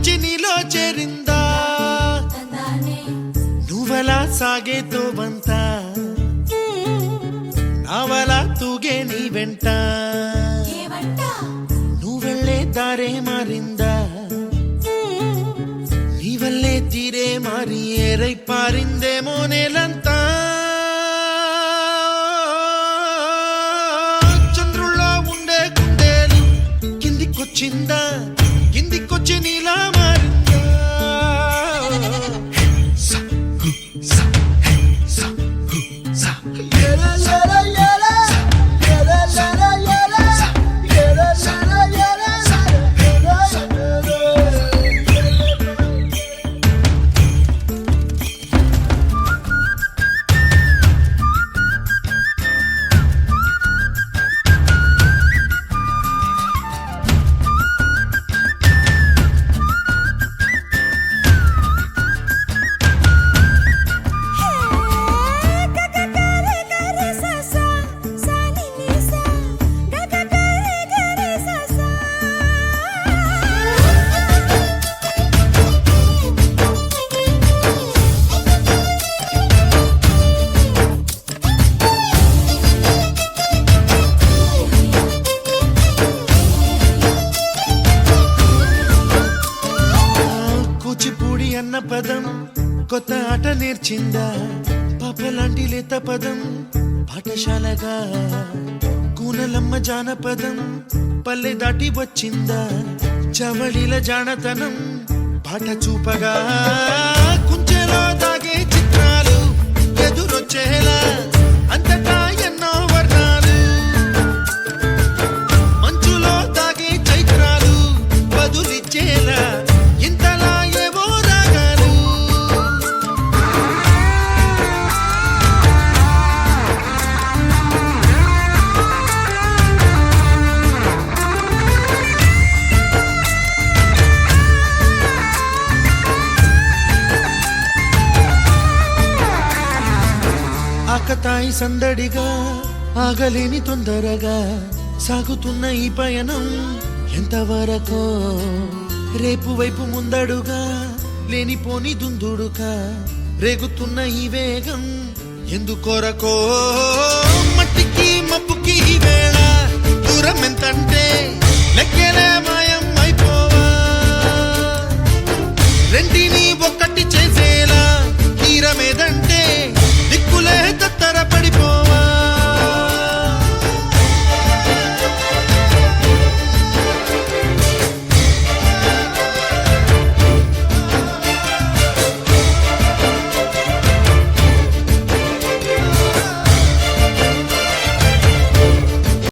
కిందికొచ్చి నీలో చేరిందా నువ్వలా సాగేతో బంత నావలా తూగే నీ వెంట నువ్వెళ్ళే దారే మారిందా నీ వల్లే తీరే మారి ఏరై పారిందేమో నేలంతా చంద్రుల్లో ఉండే గుండెలు కిందికొచ్చిందా కిందికొచ్చి నీలా మారిందా కూచిపూడి అన్న పదం కొత్త ఆట నేర్చిందా పాపలాంటి లేత పదం పాఠశాలగా కూనలమ్మ జానపదం పల్లె దాటి వచ్చిందా చవళిల జానతనం పాట చూపగా కుంచెలో దాగే చిత్రాలు ఎదురొచ్చేలా అంతటా ఎన్నో వర్ణాలు మంచులో దాగే చైత్రాలు బదులిచ్చేలా ఇంతలా ఏవో రాగాలు ఆకతాయి సందడిగా ఆగలేని తొందరగా సాగుతున్న ఈ పయనం ఎంతవరకో రేపు వైపు ముందడుగా లేనిపోని దుందుడుగా రేగుతున్న ఈ వేగం ఎందుకొరకో